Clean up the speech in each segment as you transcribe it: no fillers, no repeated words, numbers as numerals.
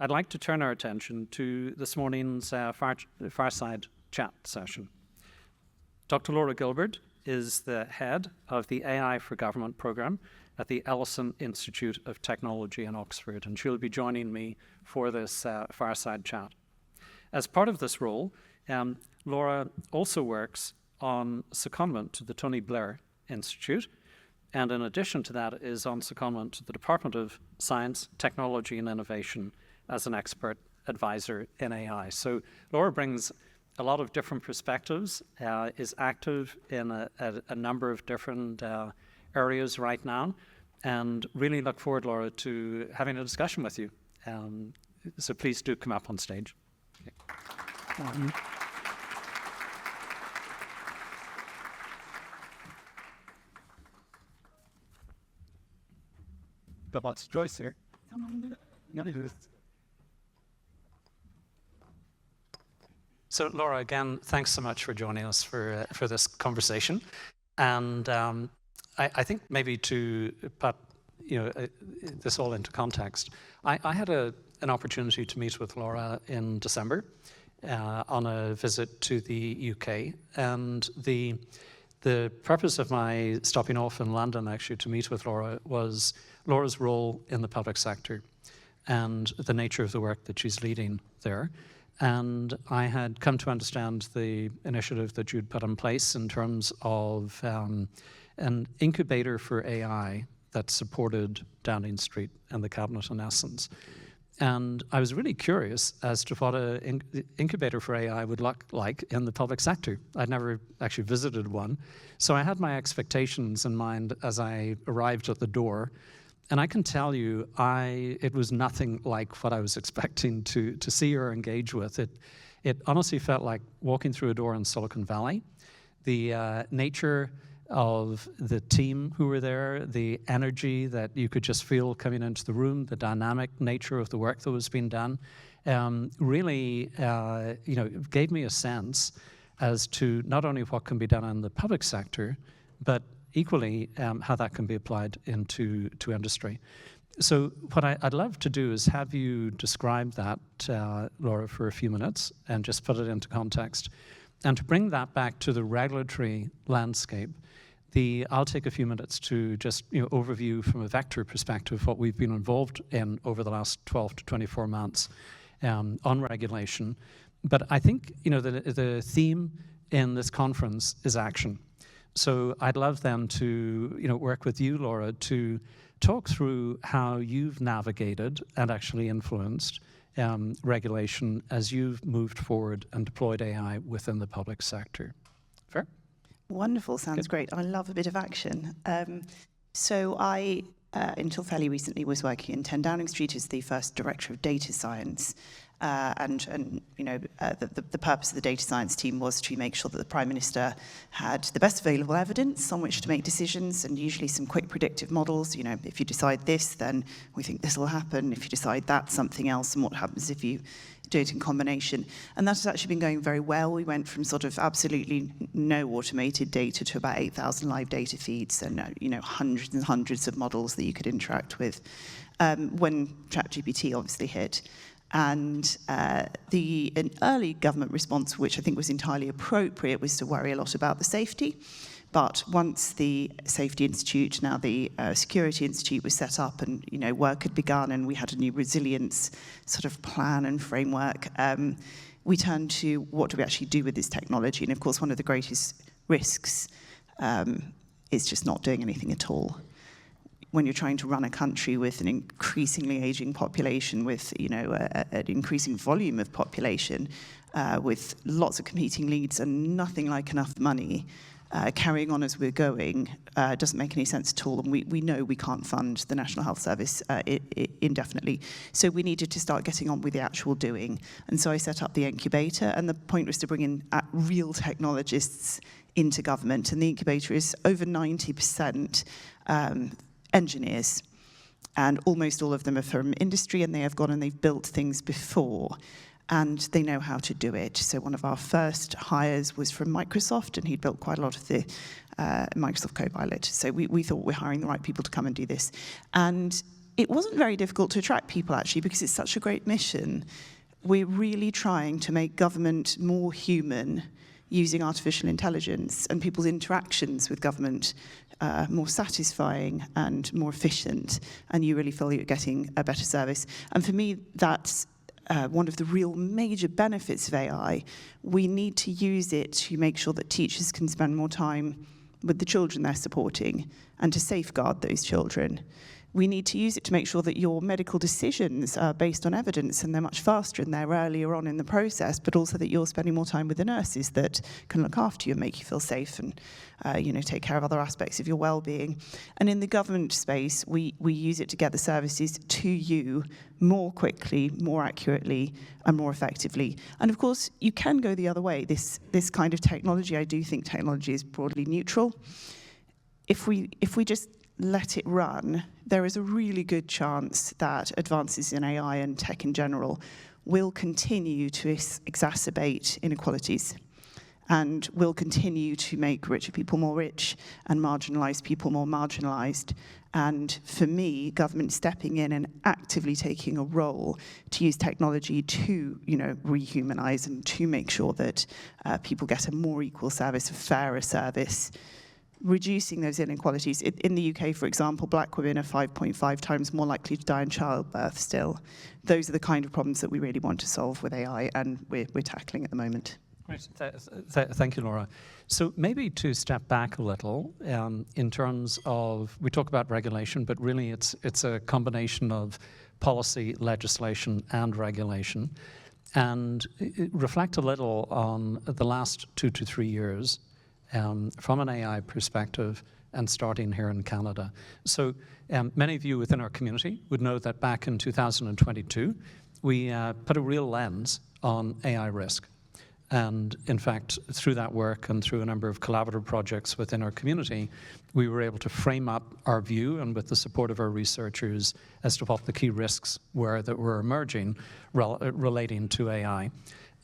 I'd like to turn our attention to this morning's Fireside chat session. Dr. Laura Gilbert is the head of the AI for Government program at the Ellison Institute of Technology in Oxford, and she'll be joining me for this Fireside chat. As part of this role, Laura also works on secondment to the Tony Blair Institute, and in addition to that is on secondment to the Department of Science, Technology and Innovation as an expert advisor in AI. So Laura brings a lot of different perspectives, is active in a number of different areas right now, and really look forward, Laura, to having a discussion with you. So please do come up on stage. Okay. Got lots of choice here. So Laura, again, thanks so much for joining us for this conversation. And I think maybe to put this all into context, I had an opportunity to meet with Laura in December on a visit to the UK, and the purpose of my stopping off in London actually to meet with Laura was Laura's role in the public sector and the nature of the work that she's leading there. And I had come to understand the initiative that you'd put in place in terms of an incubator for AI that supported Downing Street and the Cabinet in essence. And I was really curious as to what an incubator for AI would look like in the public sector. I'd never actually visited one. So I had my expectations in mind as I arrived at the door. And I can tell you, it was nothing like what I was expecting to see or engage with. It honestly felt like walking through a door in Silicon Valley. The nature of the team who were there, the energy that you could just feel coming into the room, the dynamic nature of the work that was being done, really gave me a sense as to not only what can be done in the public sector, but equally how that can be applied into industry. So what I'd love to do is have you describe that, Laura, for a few minutes and just put it into context. And to bring that back to the regulatory landscape, I'll take a few minutes to just overview from a vector perspective what we've been involved in over the last 12 to 24 months on regulation. But I think the theme in this conference is action. So I'd love then to work with you, Laura, to talk through how you've navigated and actually influenced regulation as you've moved forward and deployed AI within the public sector. Fair? Wonderful, sounds great. I love a bit of action. So I, until fairly recently, was working in 10 Downing Street as the first director of data science. The purpose of the data science team was to make sure that the Prime Minister had the best available evidence on which to make decisions, and usually some quick predictive models. If you decide this, then we think this will happen. If you decide that, something else, and what happens if you do it in combination. And that has actually been going very well. We went from sort of absolutely no automated data to about 8,000 live data feeds and hundreds and hundreds of models that you could interact with when ChatGPT obviously hit. And an early government response, which I think was entirely appropriate, was to worry a lot about the safety. But once the Safety Institute, now the Security Institute, was set up and work had begun and we had a new resilience sort of plan and framework, we turned to what do we actually do with this technology? And of course, one of the greatest risks is just not doing anything at all. When you're trying to run a country with an increasingly aging population, with an increasing volume of population, with lots of competing needs and nothing like enough money, carrying on as we're going doesn't make any sense at all. And we know we can't fund the National Health Service indefinitely. So we needed to start getting on with the actual doing. And so I set up the incubator, and the point was to bring in real technologists into government. And the incubator is over 90% engineers, and almost all of them are from industry, and they have gone and they've built things before, and they know how to do it. So one of our first hires was from Microsoft, and he'd built quite a lot of the Microsoft Copilot. So we thought we're hiring the right people to come and do this. And it wasn't very difficult to attract people, actually, because it's such a great mission. We're really trying to make government more human using artificial intelligence, and people's interactions with government more satisfying and more efficient, and you really feel you're getting a better service. And for me, that's one of the real major benefits of AI. We need to use it to make sure that teachers can spend more time with the children they're supporting and to safeguard those children. We need to use it to make sure that your medical decisions are based on evidence and they're much faster and they're earlier on in the process, but also that you're spending more time with the nurses that can look after you and make you feel safe and take care of other aspects of your well-being. And in the government space, we use it to get the services to you more quickly, more accurately, and more effectively. And of course, you can go the other way. This kind of technology, I do think technology is broadly neutral. If we just let it run, there is a really good chance that advances in AI and tech in general will continue to exacerbate inequalities and will continue to make richer people more rich and marginalized people more marginalized. And for me, government stepping in and actively taking a role to use technology to, rehumanize and to make sure that people get a more equal service, a fairer service, reducing those inequalities. In the UK, for example, black women are 5.5 times more likely to die in childbirth still. Those are the kind of problems that we really want to solve with AI, and we're tackling at the moment. Great. Thank you, Laura. So maybe to step back a little, in terms of, we talk about regulation, but really it's a combination of policy, legislation, and regulation. And reflect a little on the last 2 to 3 years from an AI perspective, and starting here in Canada. So many of you within our community would know that back in 2022, we put a real lens on AI risk. And in fact, through that work and through a number of collaborative projects within our community, we were able to frame up our view, and with the support of our researchers, as to what the key risks were that were emerging relating to AI.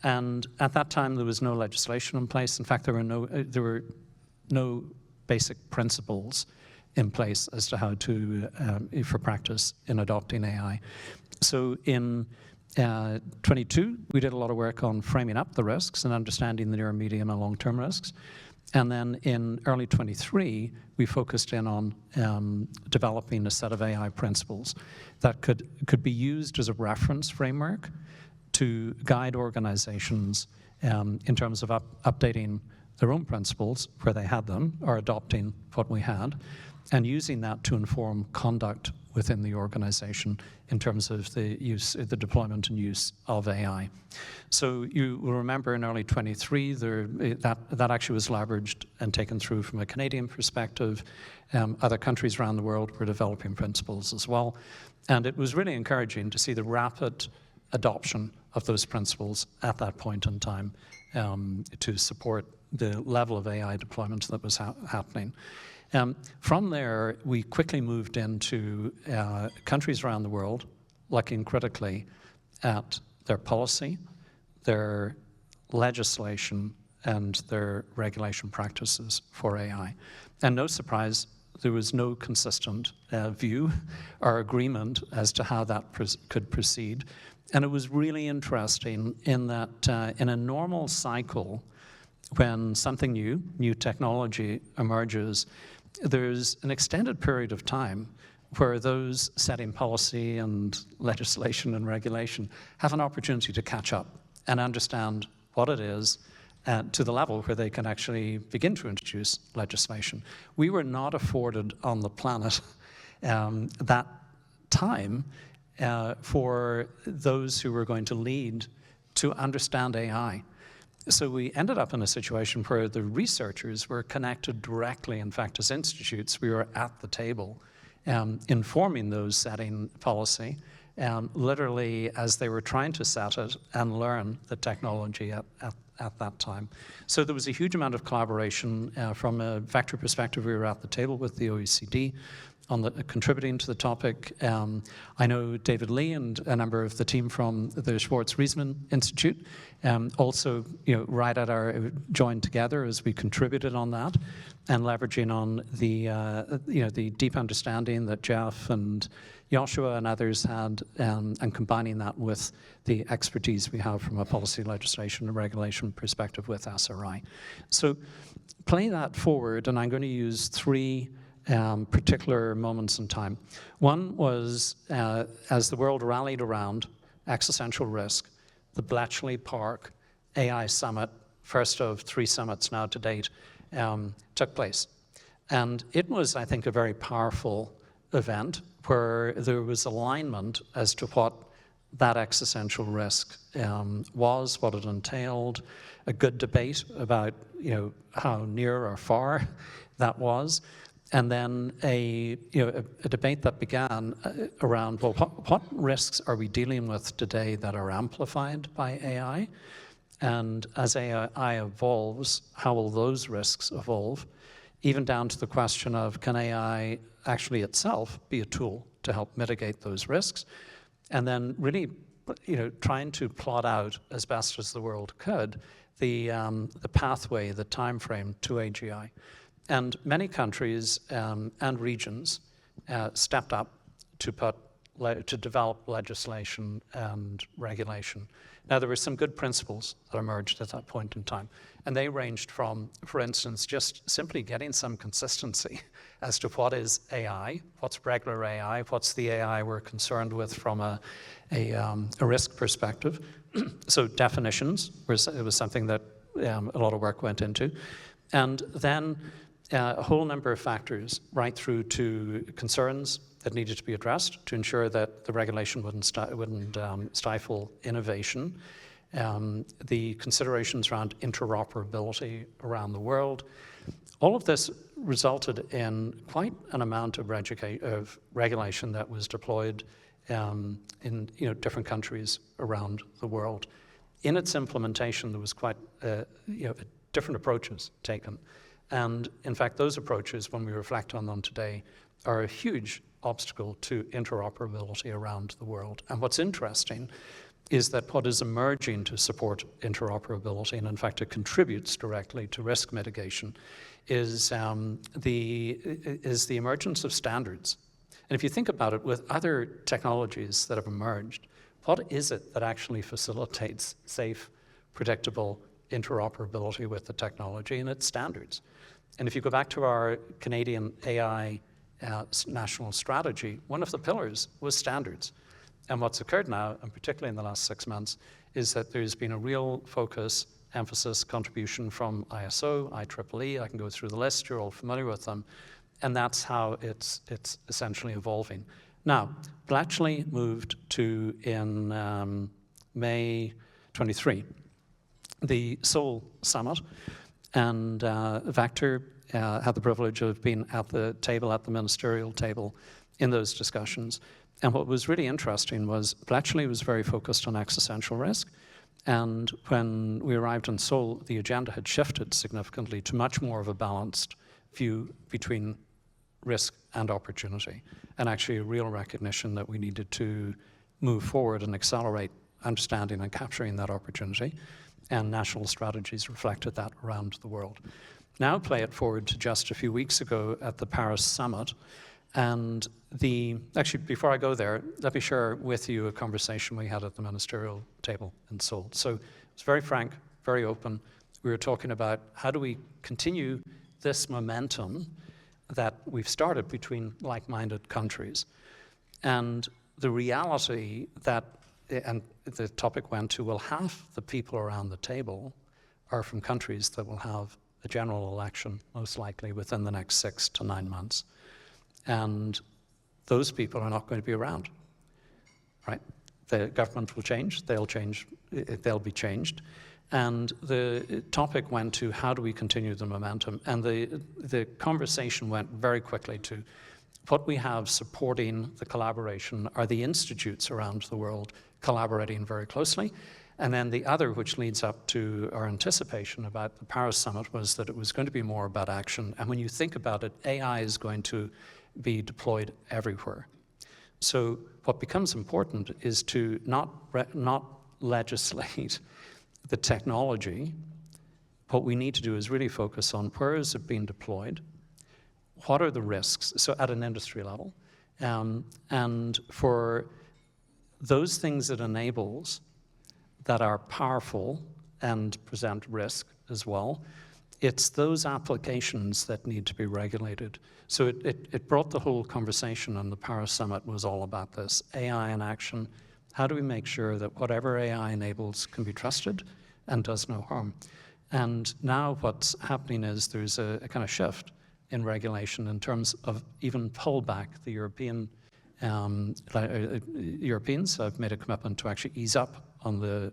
And at that time, there was no legislation in place. In fact, there were no basic principles in place as to how to, for practice in adopting AI. So in 22, we did a lot of work on framing up the risks and understanding the near, medium, and long-term risks. And then in early 23, we focused in on developing a set of AI principles that could be used as a reference framework to guide organizations in terms of updating their own principles where they had them, or adopting what we had, and using that to inform conduct within the organization in terms of the deployment and use of AI. So you will remember in early 23, that actually was leveraged and taken through from a Canadian perspective. Other countries around the world were developing principles as well. And it was really encouraging to see the rapid adoption of those principles at that point in time to support the level of AI deployment that was happening. From there, we quickly moved into countries around the world looking critically at their policy, their legislation, and their regulation practices for AI. And no surprise, there was no consistent view or agreement as to how that could proceed. And it was really interesting in that in a normal cycle, when something new technology emerges, there's an extended period of time where those setting policy and legislation and regulation have an opportunity to catch up and understand what it is to the level where they can actually begin to introduce legislation. We were not afforded on the planet that time for those who were going to lead to understand AI. So we ended up in a situation where the researchers were connected directly. In fact, as institutes, we were at the table informing those setting policy, literally as they were trying to set it and learn the technology at that time. So there was a huge amount of collaboration. From a vector perspective, we were at the table with the OECD contributing to the topic. I know David Lee and a number of the team from the Schwartz-Reisman Institute also, right at our joined together as we contributed on that, and leveraging on the deep understanding that Jeff and Joshua and others had, and combining that with the expertise we have from a policy, legislation, and regulation perspective with SRI. So play that forward, and I'm going to use three particular moments in time. One was as the world rallied around existential risk, the Bletchley Park AI Summit, first of 3 summits now to date, took place. And it was, I think, a very powerful event where there was alignment as to what that existential risk was, what it entailed, a good debate about how near or far that was, and then a debate that began around, well, what risks are we dealing with today that are amplified by AI? And as AI evolves, how will those risks evolve? Even down to the question of, can AI actually itself be a tool to help mitigate those risks? And then really, trying to plot out as best as the world could the pathway, the time frame to AGI. And many countries and regions stepped up to develop legislation and regulation. Now, there were some good principles that emerged at that point in time, and they ranged from, for instance, just simply getting some consistency as to what is AI, what's regular AI, what's the AI we're concerned with from a risk perspective. So definitions it was something that a lot of work went into. And then a whole number of factors, right through to concerns that needed to be addressed to ensure that the regulation wouldn't stifle innovation, the considerations around interoperability around the world. All of this resulted in quite an amount of regulation that was deployed in different countries around the world. In its implementation, there was quite different approaches taken. And in fact, those approaches, when we reflect on them today, are a huge obstacle to interoperability around the world. And what's interesting is that what is emerging to support interoperability, and in fact it contributes directly to risk mitigation, is the emergence of standards. And if you think about it, with other technologies that have emerged, what is it that actually facilitates safe, predictable interoperability with the technology? And it's standards. And if you go back to our Canadian AI national strategy, one of the pillars was standards. And what's occurred now, and particularly in the last 6 months, is that there's been a real focus, emphasis, contribution from ISO, IEEE. I can go through the list, you're all familiar with them. And that's how it's essentially evolving. Now, Bletchley moved to, in May 23, the Seoul Summit, and Vector had the privilege of being at the table, at the ministerial table, in those discussions. And what was really interesting was Bletchley was very focused on existential risk. And when we arrived in Seoul, the agenda had shifted significantly to much more of a balanced view between risk and opportunity, and actually a real recognition that we needed to move forward and accelerate understanding and capturing that opportunity. And national strategies reflected that around the world. Now play it forward to just a few weeks ago at the Paris Summit. And actually, before I go there, let me share with you a conversation we had at the ministerial table in Seoul. So it was very frank, very open. We were talking about how do we continue this momentum that we've started between like-minded countries. And the reality that, and the topic went to, well, half the people around the table are from countries that will have a general election, most likely within the next 6 to 9 months. And those people are not going to be around, right? The government will change, they'll be changed. And the topic went to how do we continue the momentum? And the conversation went very quickly to what we have supporting the collaboration are the institutes around the world collaborating very closely. And then the other, which leads up to our anticipation about the Paris Summit, was that it was going to be more about action. And when you think about it, AI is going to be deployed everywhere. So what becomes important is to not legislate the technology. What we need to do is really focus on where is it being deployed, what are the risks, so at an industry level, and for those things it enables that are powerful and present risk as well, it's those applications that need to be regulated. So it brought the whole conversation, and the Paris Summit was all about this, AI in action. How do we make sure that whatever AI enables can be trusted and does no harm? And now what's happening is there's a kind of shift in regulation in terms of even pull back. The Europeans have made a commitment to actually ease up on the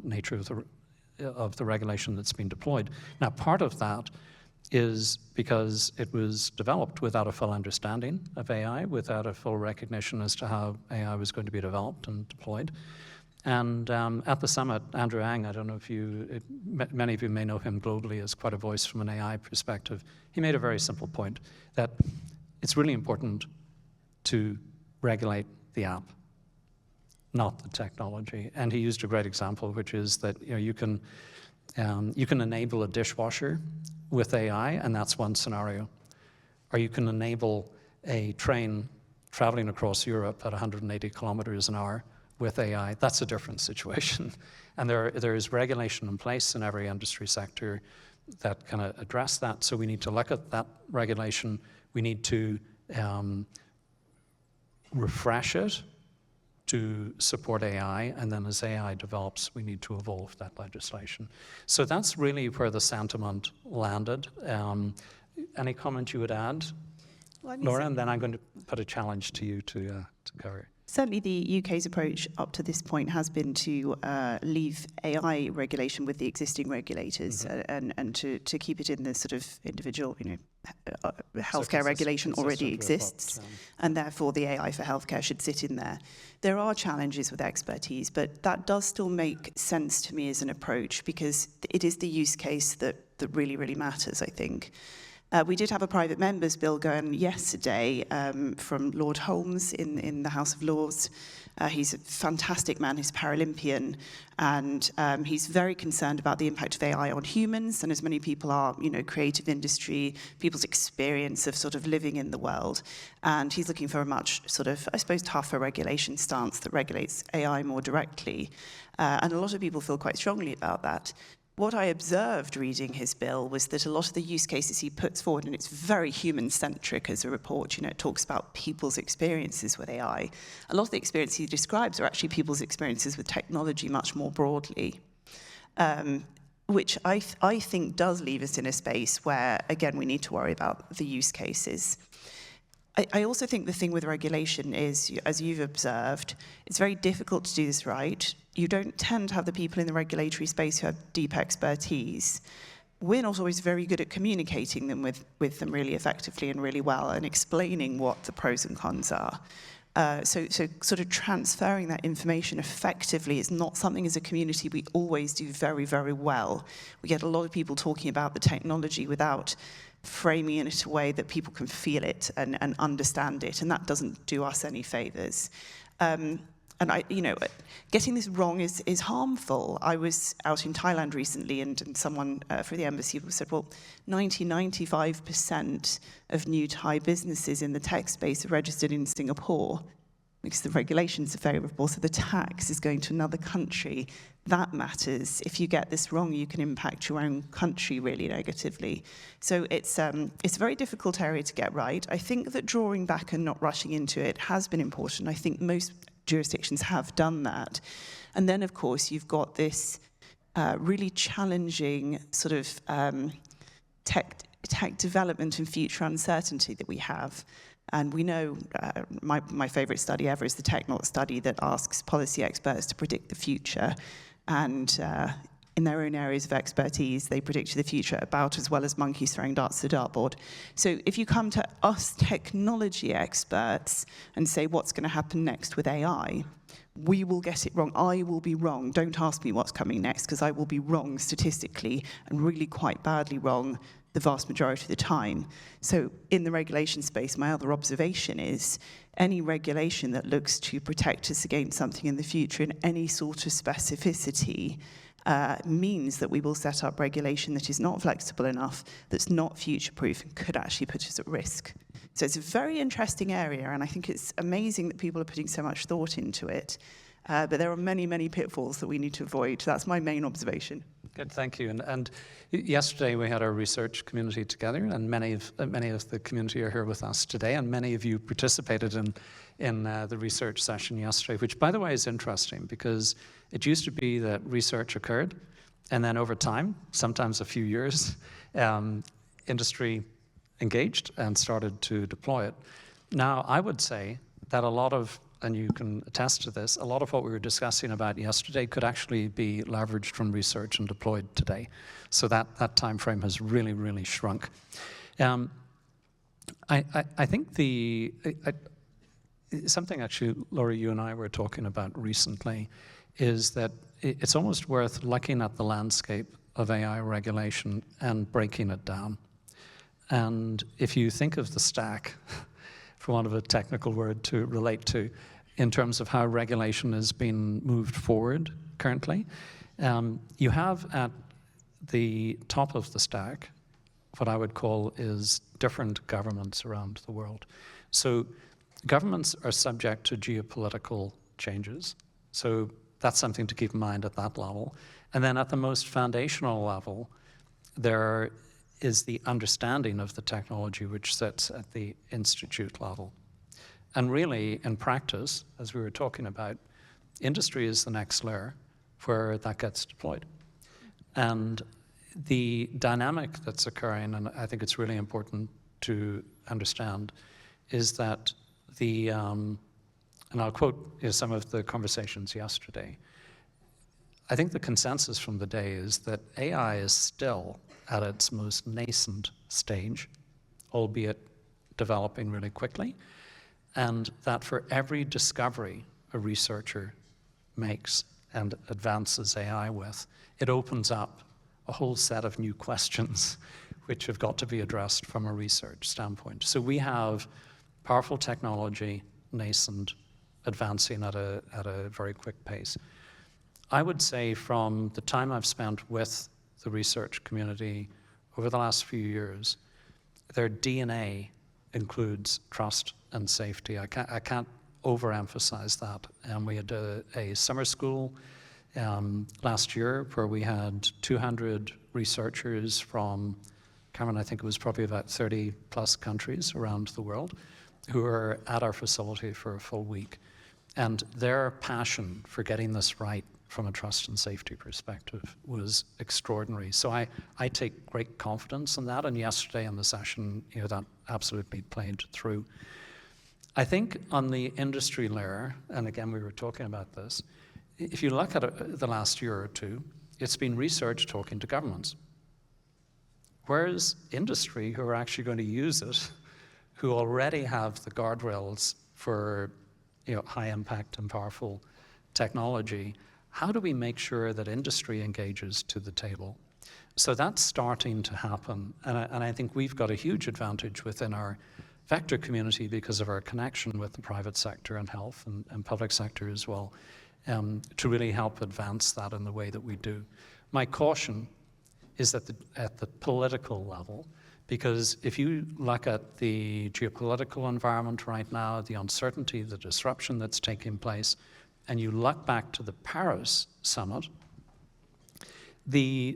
nature of the regulation that's been deployed. Now, part of that is because it was developed without a full understanding of AI, without a full recognition as to how AI was going to be developed and deployed. And at the summit, Andrew Ng, I don't know if many of you may know him globally as quite a voice from an AI perspective. He made a very simple point that it's really important to regulate the app, not the technology. And he used a great example, which is that you can enable a dishwasher with AI, and that's one scenario. Or you can enable a train traveling across Europe at 180 kilometers an hour with AI. That's a different situation. And there is regulation in place in every industry sector that kind of address that. So we need to look at that regulation. We need to refresh it to support AI, and then as AI develops, we need to evolve that legislation. So that's really where the sentiment landed. Any comment you would add, Laura? And then I'm going to put a challenge to you to cover. Certainly the UK's approach up to this point has been to leave AI regulation with the existing regulators, and to keep it in the sort of individual, healthcare regulation already exists, and therefore the AI for healthcare should sit in there. There are challenges with expertise, but that does still make sense to me as an approach, because it is the use case that really, really matters, I think. We did have a private members bill going yesterday from Lord Holmes in the House of Lords. He's a fantastic man, he's Paralympian, and he's very concerned about the impact of AI on humans, and as many people are, creative industry, people's experience of sort of living in the world. And he's looking for a much sort of, I suppose, tougher regulation stance that regulates AI more directly. And a lot of people feel quite strongly about that. What I observed reading his bill was that a lot of the use cases he puts forward, and it's very human-centric as a report, it talks about people's experiences with AI. A lot of the experiences he describes are actually people's experiences with technology much more broadly, which I think does leave us in a space where, again, we need to worry about the use cases. I also think the thing with regulation is, as you've observed, it's very difficult to do this right. You don't tend to have the people in the regulatory space who have deep expertise. We're not always very good at communicating them with them really effectively and really well, and explaining what the pros and cons are. So sort of transferring that information effectively is not something as a community we always do very, very well. We get a lot of people talking about the technology without framing it in a way that people can feel it and understand it, and that doesn't do us any favors. And getting this wrong is harmful. I was out in Thailand recently, and someone for the embassy said, well, 95% of new Thai businesses in the tech space are registered in Singapore because the regulations are favorable, so the tax is going to another country. That matters. If you get this wrong, you can impact your own country really negatively. So it's a very difficult area to get right. I think that drawing back and not rushing into it has been important. I think most jurisdictions have done that. And then, of course, you've got this really challenging sort of tech development and future uncertainty that we have. And we know, my favorite study ever is the TechNot study that asks policy experts to predict the future. And in their own areas of expertise, they predict the future about as well as monkeys throwing darts at the dartboard. So if you come to us technology experts and say what's going to happen next with AI, we will get it wrong. I will be wrong. Don't ask me what's coming next, because I will be wrong statistically, and really quite badly wrong the vast majority of the time. So in the regulation space, my other observation is any regulation that looks to protect us against something in the future in any sort of specificity means that we will set up regulation that is not flexible enough, that's not future-proof, and could actually put us at risk. So it's a very interesting area, and I think it's amazing that people are putting so much thought into it. But there are many, many pitfalls that we need to avoid. That's my main observation. Good, thank you. And yesterday we had our research community together, and many of the community are here with us today, and many of you participated in the research session yesterday, which, by the way, is interesting because it used to be that research occurred, and then over time, sometimes a few years, industry engaged and started to deploy it. Now, I would say that a lot of, and you can attest to this, a lot of what we were discussing about yesterday could actually be leveraged from research and deployed today. So that time frame has really, really shrunk. I think something actually, Laura, you and I were talking about recently is that it's almost worth looking at the landscape of AI regulation and breaking it down. And if you think of the stack, for want of a technical word to relate to, in terms of how regulation is being moved forward currently, you have at the top of the stack what I would call is different governments around the world. So governments are subject to geopolitical changes. So that's something to keep in mind at that level. And then at the most foundational level, there is the understanding of the technology which sits at the institute level. And really, in practice, as we were talking about, industry is the next layer where that gets deployed. And the dynamic that's occurring, and I think it's really important to understand, is that and I'll quote some of the conversations yesterday, I think the consensus from the day is that AI is still at its most nascent stage, albeit developing really quickly, and that for every discovery a researcher makes and advances AI with, it opens up a whole set of new questions which have got to be addressed from a research standpoint. So we have powerful technology, nascent, advancing at a very quick pace. I would say from the time I've spent with the research community over the last few years, their DNA includes trust and safety. I can't overemphasize that. And we had a summer school last year where we had 200 researchers from, Cameron, I think it was probably about 30 plus countries around the world who were at our facility for a full week. And their passion for getting this right from a trust and safety perspective was extraordinary. So I take great confidence in that, and yesterday in the session, that absolutely played through. I think on the industry layer, and again we were talking about this, if you look at the last year or two, it's been research talking to governments. Whereas industry, who are actually going to use it, who already have the guardrails for high impact and powerful technology, how do we make sure that industry engages to the table? So that's starting to happen. And I think we've got a huge advantage within our vector community because of our connection with the private sector and health and public sector as well, to really help advance that in the way that we do. My caution is at the political level, because if you look at the geopolitical environment right now, the uncertainty, the disruption that's taking place, and you look back to the Paris summit,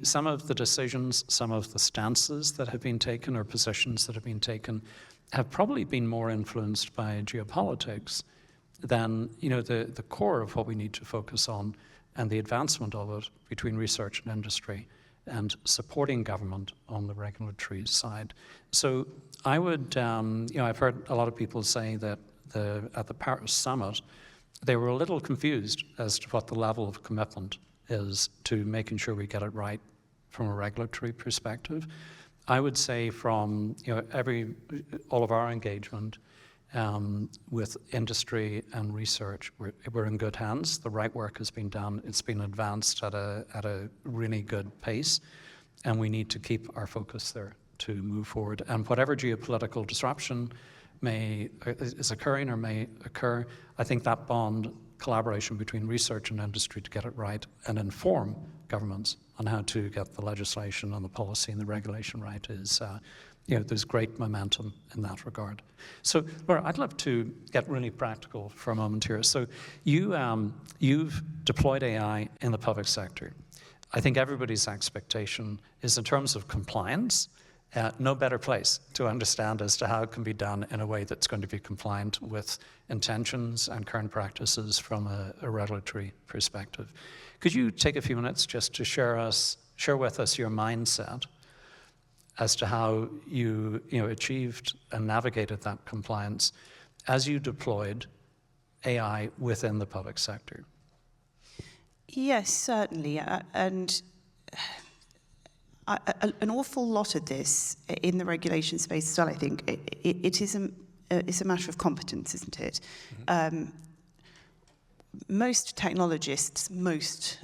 some of the decisions, some of the stances that have been taken or positions that have been taken have probably been more influenced by geopolitics than the core of what we need to focus on and the advancement of it between research and industry and supporting government on the regulatory side. So I would, I've heard a lot of people say that at the Paris summit, they were a little confused as to what the level of commitment is to making sure we get it right from a regulatory perspective. I would say from all of our engagement with industry and research, we're in good hands. The right work has been done. It's been advanced at a really good pace, and we need to keep our focus there. to move forward. And whatever geopolitical disruption is occurring or may occur, I think that bond collaboration between research and industry to get it right and inform governments on how to get the legislation and the policy and the regulation right is, there's great momentum in that regard. So, Laura, I'd love to get really practical for a moment here. So you've deployed AI in the public sector. I think everybody's expectation is in terms of compliance, no better place to understand as to how it can be done in a way that's going to be compliant with intentions and current practices from a regulatory perspective. Could you take a few minutes just to share with us your mindset as to how you achieved and navigated that compliance as you deployed AI within the public sector? Yes, certainly. And an awful lot of this in the regulation space as well, I think, it's a matter of competence, isn't it? Mm-hmm. Most technologists,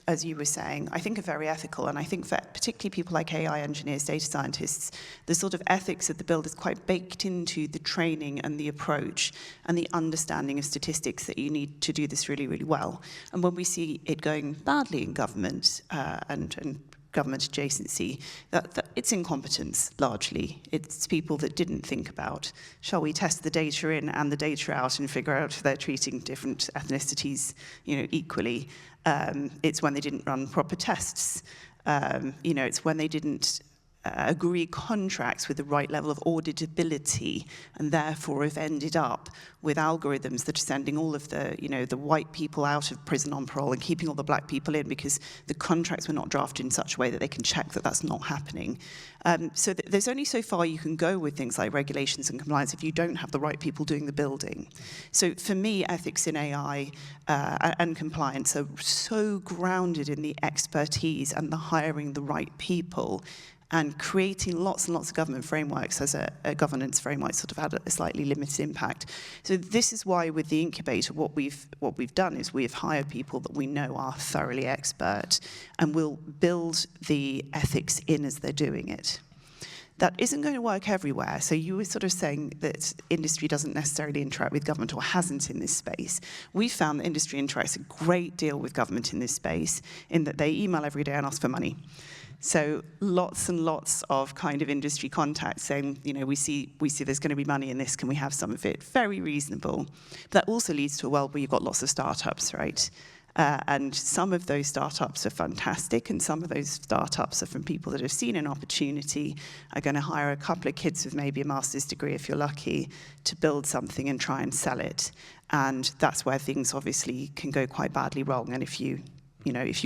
as you were saying, I think are very ethical, and I think that particularly people like AI engineers, data scientists, the sort of ethics of the build is quite baked into the training and the approach and the understanding of statistics that you need to do this really, really well. And when we see it going badly in government and government adjacency, that it's incompetence, largely. It's people that didn't think about, shall we test the data in and the data out and figure out if they're treating different ethnicities, equally. It's when they didn't run proper tests. It's when they didn't agree contracts with the right level of auditability, and therefore have ended up with algorithms that are sending all of the, the white people out of prison on parole and keeping all the black people in because the contracts were not drafted in such a way that they can check that that's not happening. So there's only so far you can go with things like regulations and compliance if you don't have the right people doing the building. So for me, ethics in AI and compliance are so grounded in the expertise and the hiring the right people, and creating lots and lots of government frameworks as a governance framework sort of had a slightly limited impact. So this is why with the incubator, what we've done is we've hired people that we know are thoroughly expert, and we'll build the ethics in as they're doing it. That isn't going to work everywhere. So you were sort of saying that industry doesn't necessarily interact with government or hasn't in this space. We found that industry interacts a great deal with government in this space in that they email every day and ask for money. So lots and lots of kind of industry contacts saying, we see there's going to be money in this, can we have some of it? Very reasonable. But that also leads to a world where you've got lots of startups, right? And some of those startups are fantastic, and some of those startups are from people that have seen an opportunity, are going to hire a couple of kids with maybe a master's degree, if you're lucky, to build something and try and sell it. And that's where things obviously can go quite badly wrong. And if you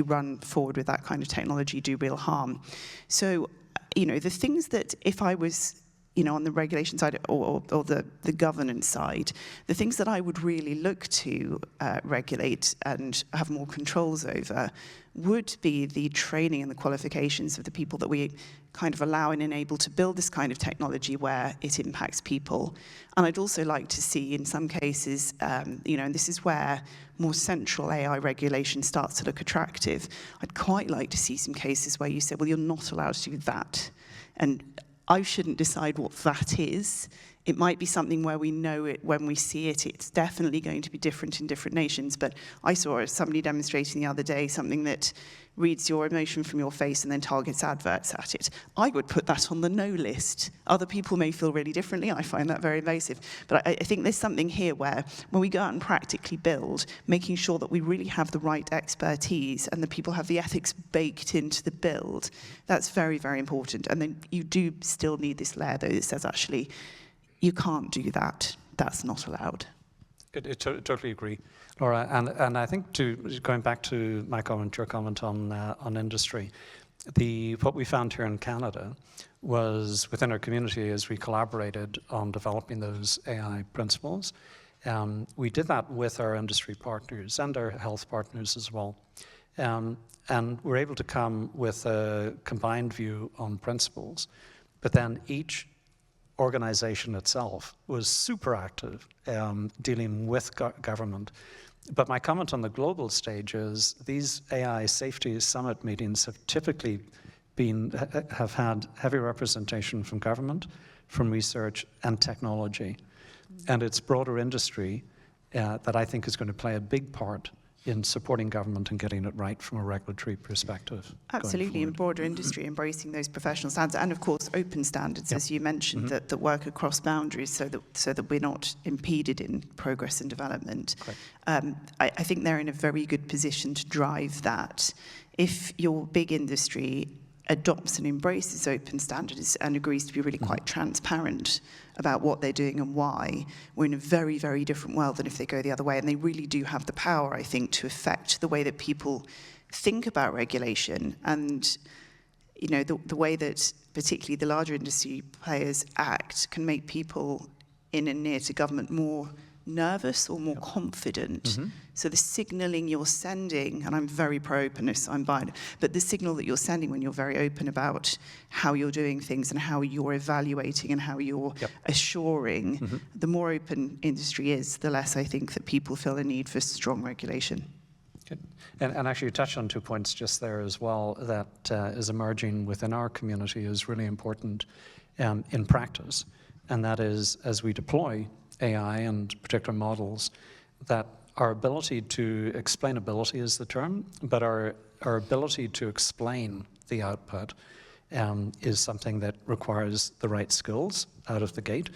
run forward with that kind of technology, do real harm. So, the things that if I was, on the regulation side or the governance side, the things that I would really look to regulate and have more controls over would be the training and the qualifications of the people that we kind of allow and enable to build this kind of technology where it impacts people. And I'd also like to see, in some cases, and this is where more central AI regulation starts to look attractive, I'd quite like to see some cases where you say, well, you're not allowed to do that. And I shouldn't decide what that is. It might be something where we know it when we see it. It's definitely going to be different in different nations. But I saw somebody demonstrating the other day something that reads your emotion from your face and then targets adverts at it. I would put that on the no list. Other people may feel really differently. I find that very invasive. But I think there's something here where when we go out and practically build, making sure that we really have the right expertise and the people have the ethics baked into the build, that's very, very important. And then you do still need this layer, though, that says, actually, you can't do that. That's not allowed. I totally agree, Laura. And I think going back to my comment, your comment on industry, what we found here in Canada was within our community as we collaborated on developing those AI principles. We did that with our industry partners and our health partners as well. And we're able to come with a combined view on principles, but then each organization itself was super active dealing with government. But my comment on the global stage is these AI safety summit meetings have typically have had heavy representation from government, from research and technology. And it's broader industry that I think is going to play a big part in supporting government and getting it right from a regulatory perspective. Absolutely, in broader industry, embracing those professional standards, and of course open standards, as you mentioned, that work across boundaries, so that we're not impeded in progress and development. I think they're in a very good position to drive that. If your big industry adopts and embraces open standards and agrees to be really quite transparent about what they're doing and why, we're in a very, very different world than if they go the other way. And they really do have the power, I think, to affect the way that people think about regulation and, you know, the way that particularly the larger industry players act can make people in and near to government more nervous or more confident. So the signalling you're sending, and I'm very pro-openness, I'm biased, but the signal that you're sending when you're very open about how you're doing things and how you're evaluating and how you're assuring, the more open industry is, the less I think that people feel a need for strong regulation. Good. And actually you touched on 2 points just there as well that is emerging within our community is really important in practice. And that is, as we deploy AI and particular models, that our ability to, explainability is the term, but our ability to explain the output is something that requires the right skills out of the gate,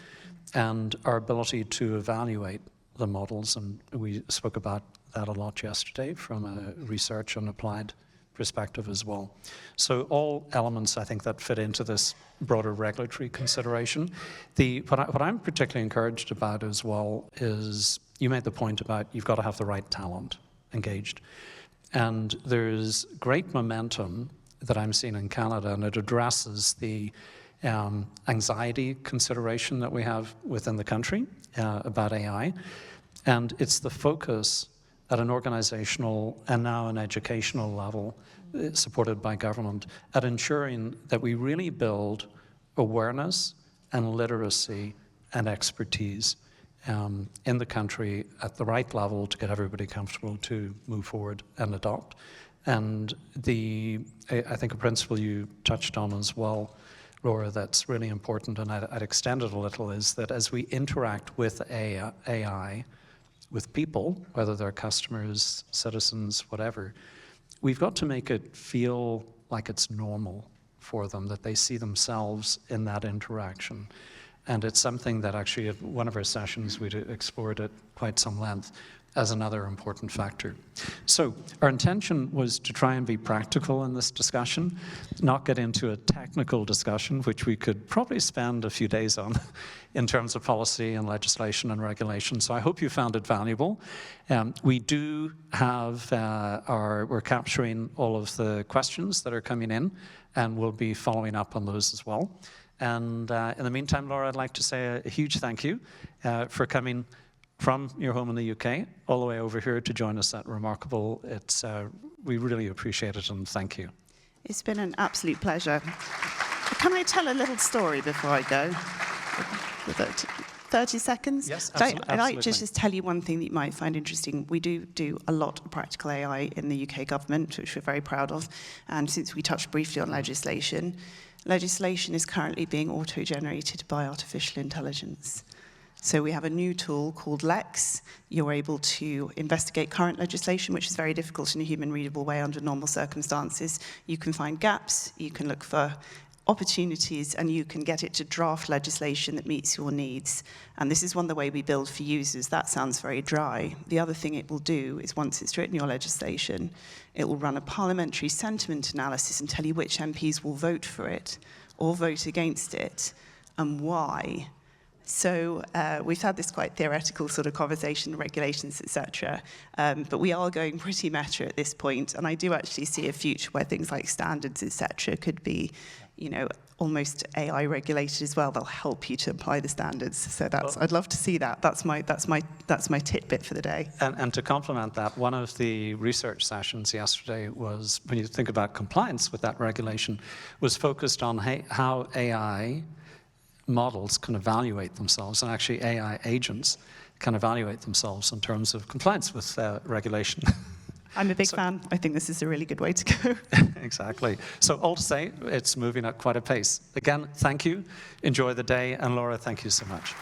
and our ability to evaluate the models, and we spoke about that a lot yesterday from a research and applied perspective as well. So all elements, I think, that fit into this broader regulatory consideration. What I'm particularly encouraged about as well is you made the point about you've got to have the right talent engaged. And there's great momentum that I'm seeing in Canada, and it addresses the anxiety consideration that we have within the country about AI. And it's the focus at an organizational and now an educational level, supported by government, at ensuring that we really build awareness and literacy and expertise in the country at the right level to get everybody comfortable to move forward and adopt. And I think a principle you touched on as well, Laura, that's really important, and I'd extend it a little, is that as we interact with AI, with people, whether they're customers, citizens, whatever, we've got to make it feel like it's normal for them, that they see themselves in that interaction. And it's something that actually at one of our sessions we explored at quite some length as another important factor. So our intention was to try and be practical in this discussion, not get into a technical discussion, which we could probably spend a few days on in terms of policy and legislation and regulation. So I hope you found it valuable. We do have we're capturing all of the questions that are coming in, and we'll be following up on those as well. And in the meantime, Laura, I'd like to say a huge thank you for coming from your home in the UK all the way over here to join us at Remarkable. We really appreciate it, and thank you. It's been an absolute pleasure. Can I tell a little story before I go? 30 seconds? Yes, I'd like to absolutely. just tell you one thing that you might find interesting. We do a lot of practical AI in the UK government, which we're very proud of. And since we touched briefly on legislation is currently being auto-generated by artificial intelligence. So we have a new tool called Lex. You're able to investigate current legislation, which is very difficult in a human-readable way under normal circumstances. You can find gaps, you can look for opportunities, and you can get it to draft legislation that meets your needs. And this is one of the way we build for users. That sounds very dry. The other thing it will do is once it's written your legislation, it will run a parliamentary sentiment analysis and tell you which MPs will vote for it or vote against it and why. So we've had this quite theoretical sort of conversation, regulations, etc. But we are going pretty meta at this point, and I do actually see a future where things like standards, etc., could be, you know, almost AI regulated as well. They'll help you to apply the standards. So I'd love to see that. That's my tidbit for the day. And to complement that, one of the research sessions yesterday was, when you think about compliance with that regulation, was focused on how AI models can evaluate themselves, and actually AI agents can evaluate themselves in terms of compliance with regulation. I'm a big fan. I think this is a really good way to go. Exactly. So all to say, it's moving at quite a pace. Again, thank you. Enjoy the day. And Laura, thank you so much.